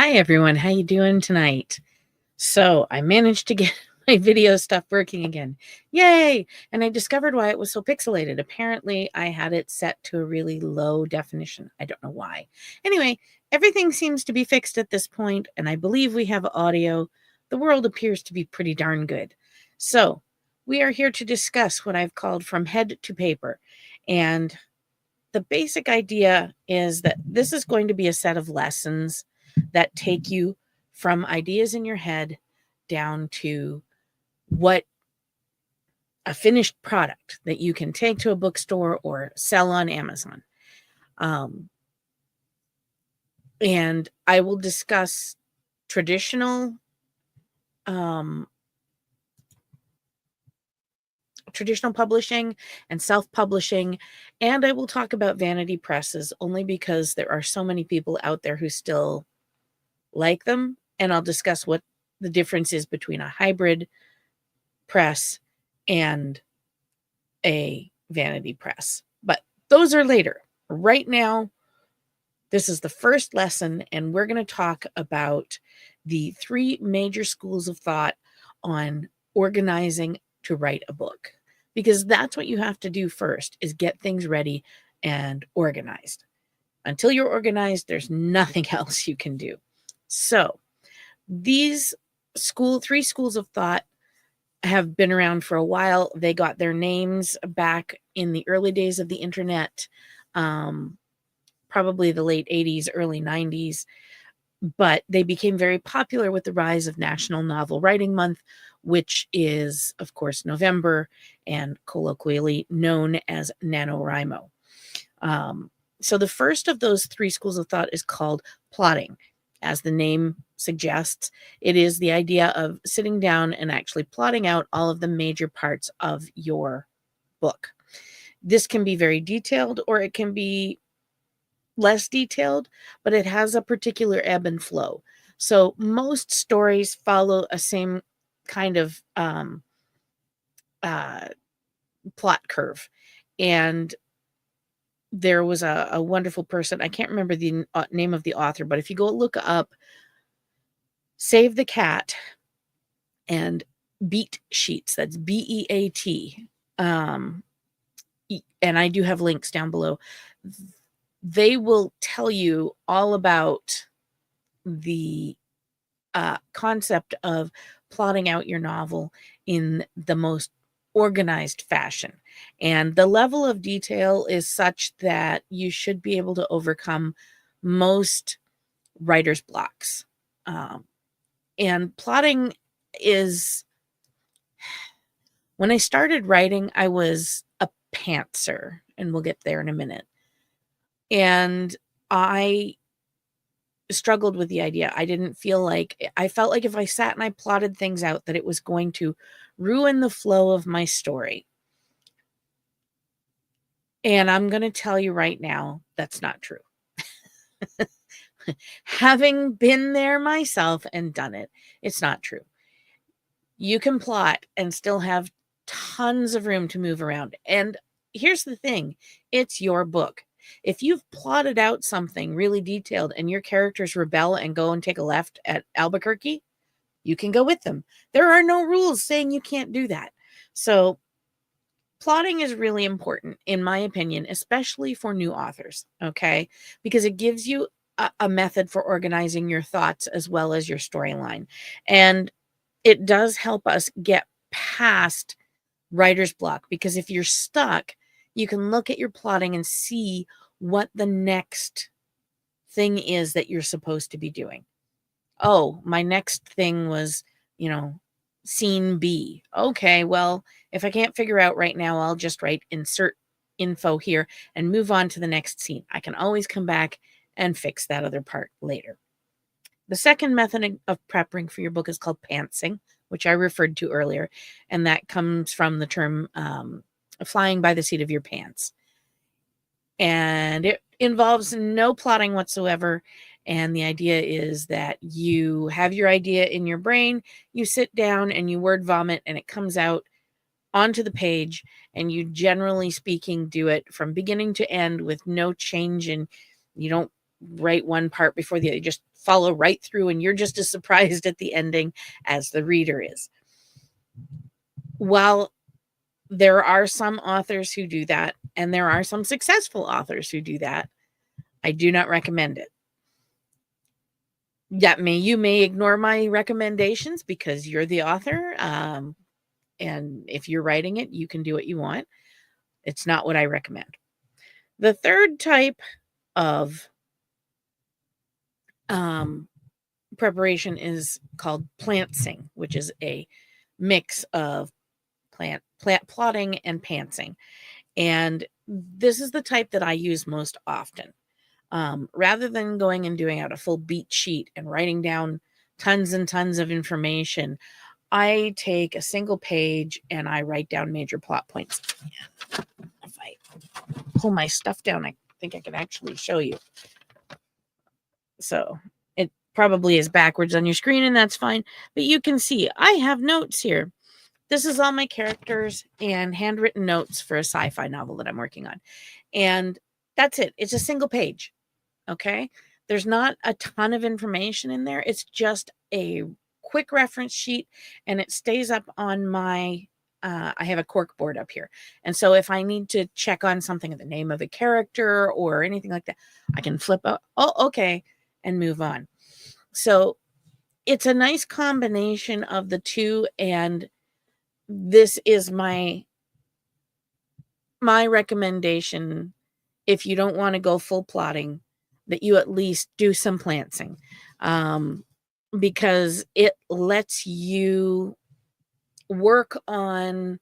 Hi everyone, how you doing tonight? So I managed to get my video stuff working again. Yay! And I discovered why it was so pixelated. Apparently I had it set to a really low definition. I don't know why. Anyway, everything seems to be fixed at this point, and I believe we have audio. The world appears to be pretty darn good. So we are here to discuss what I've called From Head to Paper. And the basic idea is that this is going to be a set of lessons that take you from ideas in your head down to what a finished product that you can take to a bookstore or sell on Amazon. And I will discuss traditional publishing and self-publishing, and I will talk about vanity presses only because there are so many people out there who still like them, and I'll discuss what the difference is between a hybrid press and a vanity press. But those are later. Right now, this is the first lesson, and we're going to talk about the three major schools of thought on organizing to write a book, because that's what you have to do first, is get things ready and organized. Until you're organized, there's nothing else you can do. So these three schools of thought have been around for a while. They got their names back in the early days of the internet, probably the late 80s, early 90s, but they became very popular with the rise of National Novel Writing Month, which is, of course, November and colloquially known as NaNoWriMo. So the first of those three schools of thought is called plotting. As the name suggests, it is the idea of sitting down and actually plotting out all of the major parts of your book. This can be very detailed or it can be less detailed, but it has a particular ebb and flow. So most stories follow a same kind of plot curve. And there was a wonderful person, I can't remember the name of the author, but if you go look up Save the Cat and Beat Sheets, that's BEAT, and I do have links down below, they will tell you all about the concept of plotting out your novel in the most organized fashion. And the level of detail is such that you should be able to overcome most writer's blocks. And plotting is, when I started writing, I was a pantser, and we'll get there in a minute. And I struggled with the idea. I felt like if I sat and I plotted things out, that it was going to ruin the flow of my story. And I'm going to tell you right now, that's not true. Having been there myself and done it, it's not true. You can plot and still have tons of room to move around. And here's the thing, it's your book. If you've plotted out something really detailed and your characters rebel and go and take a left at Albuquerque, you can go with them. There are no rules saying you can't do that. So plotting is really important, in my opinion, especially for new authors, okay? Because it gives you a method for organizing your thoughts as well as your storyline. And it does help us get past writer's block, because if you're stuck, you can look at your plotting and see what the next thing is that you're supposed to be doing. Oh, my next thing was, scene B. Okay, well, if I can't figure out right now, I'll just write insert info here and move on to the next scene. I can always come back and fix that other part later. The second method of prepping for your book is called pantsing, which I referred to earlier, and that comes from the term flying by the seat of your pants. And it involves no plotting whatsoever. And the idea is that you have your idea in your brain, you sit down and you word vomit, and it comes out onto the page, and you, generally speaking, do it from beginning to end with no change, and you don't write one part before the other. You just follow right through and you're just as surprised at the ending as the reader is. While there are some authors who do that, and there are some successful authors who do that, I do not recommend it. You may ignore my recommendations because you're the author, and if you're writing it, you can do what you want. It's not what I recommend. The third type of preparation is called plantsing, which is a mix of plant plotting and pantsing. And this is the type that I use most often. Rather than going and doing out a full beat sheet and writing down tons and tons of information, I take a single page and I write down major plot points. If I pull my stuff down, I think I can actually show you. So it probably is backwards on your screen, and that's fine. But you can see I have notes here. This is all my characters and handwritten notes for a sci-fi novel that I'm working on. And that's it. It's a single page. Okay. There's not a ton of information in there. It's just a quick reference sheet, and it stays up on my, I have a cork board up here. And so if I need to check on something, the name of a character or anything like that, I can flip out, oh, okay, and move on. So it's a nice combination of the two. And this is my recommendation. If you don't want to go full plotting, that you at least do some plantsing, because it lets you work on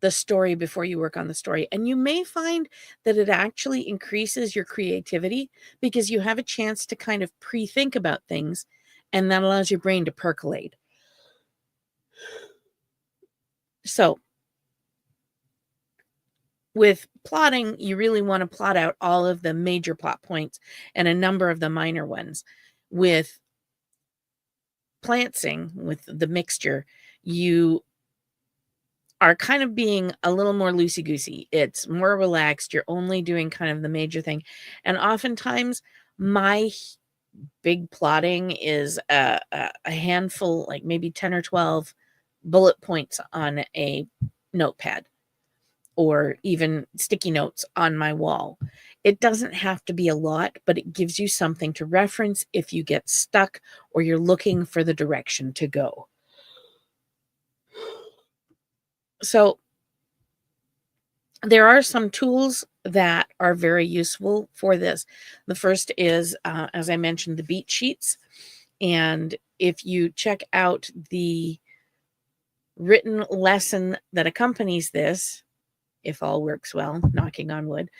the story before you work on the story. And you may find that it actually increases your creativity because you have a chance to kind of pre-think about things, and that allows your brain to percolate. So with plotting, you really want to plot out all of the major plot points and a number of the minor ones. With plantsing, with the mixture, you are kind of being a little more loosey-goosey. It's more relaxed. You're only doing kind of the major thing. And oftentimes my big plotting is a handful, like maybe 10 or 12 bullet points on a notepad, or even sticky notes on my wall. It doesn't have to be a lot, but it gives you something to reference if you get stuck or you're looking for the direction to go. So there are some tools that are very useful for this. The first is, as I mentioned, the beat sheets. And if you check out the written lesson that accompanies this, if all works well, knocking on wood,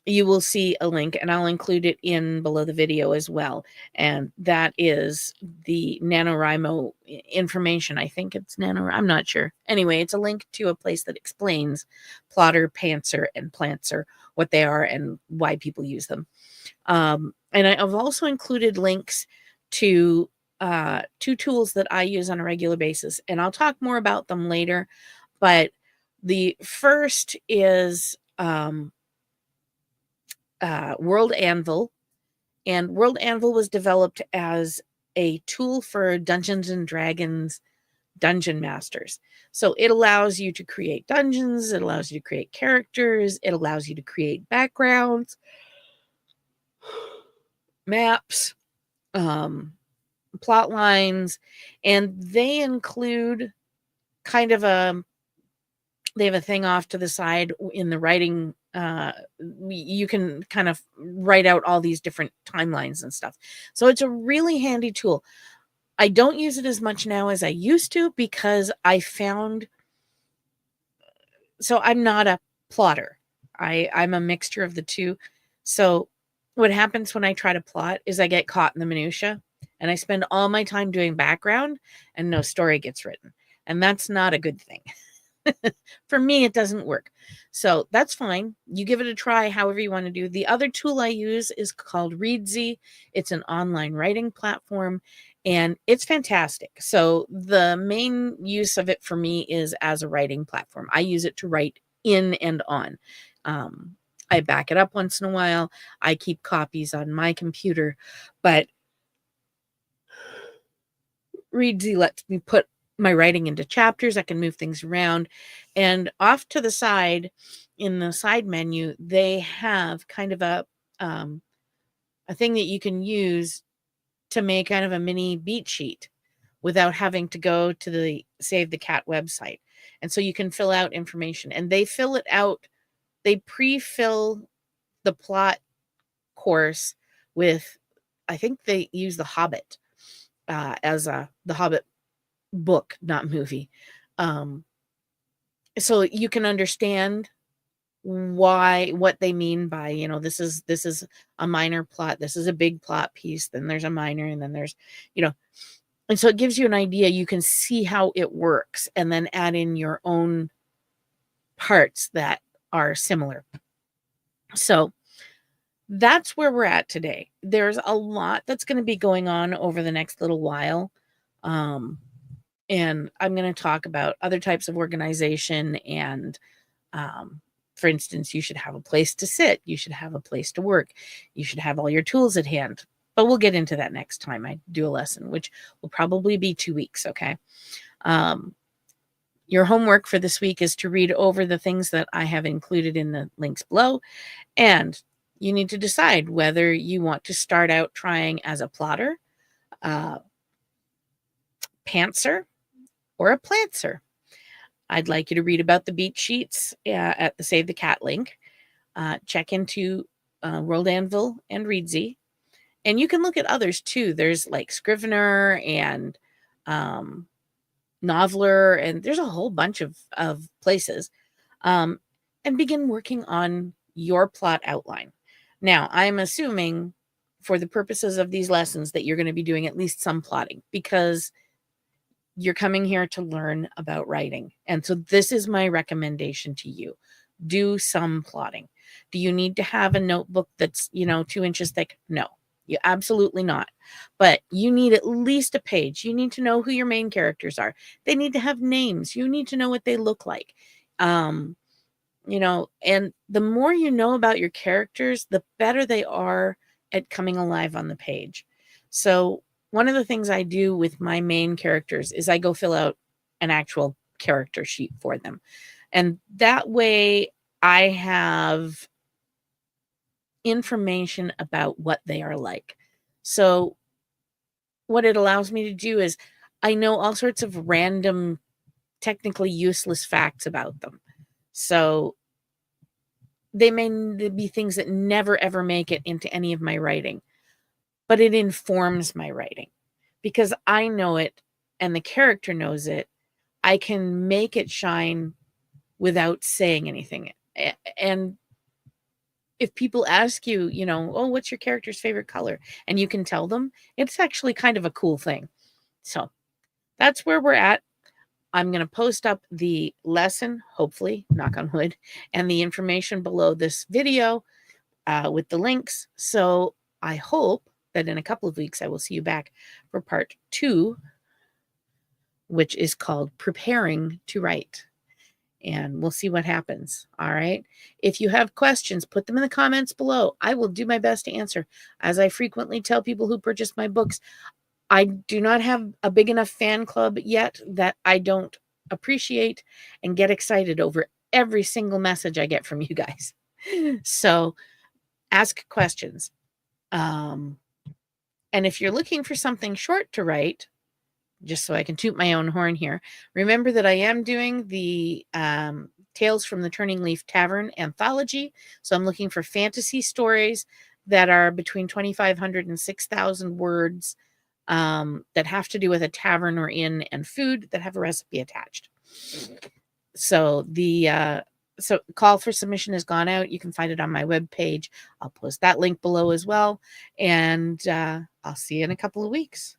you will see a link, and I'll include it in below the video as well. And that is the NaNoWriMo information. I think it's I'm not sure. Anyway, it's a link to a place that explains plotter, pantser, and plantser, what they are and why people use them. And I've also included links to two tools that I use on a regular basis, and I'll talk more about them later. But the first is World Anvil. And World Anvil was developed as a tool for Dungeons and Dragons dungeon masters. So it allows you to create dungeons, it allows you to create characters, it allows you to create backgrounds, maps, plot lines, and they include kind of they have a thing off to the side in the writing. You can kind of write out all these different timelines and stuff. So it's a really handy tool. I don't use it as much now as I used to because I found, so I'm not a plotter. I'm a mixture of the two. So what happens when I try to plot is I get caught in the minutia and I spend all my time doing background and no story gets written. And that's not a good thing. For me, it doesn't work. So that's fine. You give it a try however you want to do. The other tool I use is called Readsy. It's an online writing platform, and it's fantastic. So the main use of it for me is as a writing platform. I use it to write in and on. I back it up once in a while. I keep copies on my computer, but Readsy lets me put my writing into chapters. I can move things around. And off to the side, in the side menu, they have kind of a thing that you can use to make kind of a mini beat sheet without having to go to the Save the Cat website. And so you can fill out information, and they fill it out. They pre-fill the plot course with, I think they use The Hobbit as The Hobbit book, not movie. So you can understand what they mean by, this is a minor plot, this is a big plot piece, then there's a minor, and then there's, and so it gives you an idea. You can see how it works and then add in your own parts that are similar. So that's where we're at today. There's a lot that's going to be going on over the next little while. And I'm going to talk about other types of organization. And for instance, you should have a place to sit. You should have a place to work. You should have all your tools at hand. But we'll get into that next time I do a lesson, which will probably be 2 weeks, okay? Your homework for this week is to read over the things that I have included in the links below. And you need to decide whether you want to start out trying as a plotter, pantser, or a plantser. I'd like you to read about the beat sheets at the Save the Cat link. Check into World Anvil and Readsy. And you can look at others too. There's like Scrivener and Noveler, and there's a whole bunch of places. And begin working on your plot outline. Now, I'm assuming for the purposes of these lessons that you're going to be doing at least some plotting, because you're coming here to learn about writing. And so this is my recommendation to you. Do some plotting. Do you need to have a notebook that's, 2 inches thick? No, you absolutely not. But you need at least a page. You need to know who your main characters are. They need to have names. You need to know what they look like. And the more you know about your characters, the better they are at coming alive on the page. So one of the things I do with my main characters is I go fill out an actual character sheet for them. And that way I have information about what they are like. So what it allows me to do is I know all sorts of random, technically useless facts about them. So they may be things that never, ever make it into any of my writing, but it informs my writing because I know it and the character knows it. I can make it shine without saying anything. And if people ask you, oh, what's your character's favorite color? And you can tell them, it's actually kind of a cool thing. So that's where we're at. I'm going to post up the lesson, hopefully, knock on wood, and the information below this video with the links. So I hope that in a couple of weeks, I will see you back for part 2, which is called Preparing to Write. And we'll see what happens. All right. If you have questions, put them in the comments below. I will do my best to answer. As I frequently tell people who purchase my books, I do not have a big enough fan club yet that I don't appreciate and get excited over every single message I get from you guys. So ask questions. And if you're looking for something short to write, just so I can toot my own horn here, remember that I am doing the Tales from the Turning Leaf Tavern anthology. So I'm looking for fantasy stories that are between 2,500 and 6,000 words that have to do with a tavern or inn and food that have a recipe attached. So so call for submission has gone out. You can find it on my webpage. I'll post that link below as well. And I'll see you in a couple of weeks.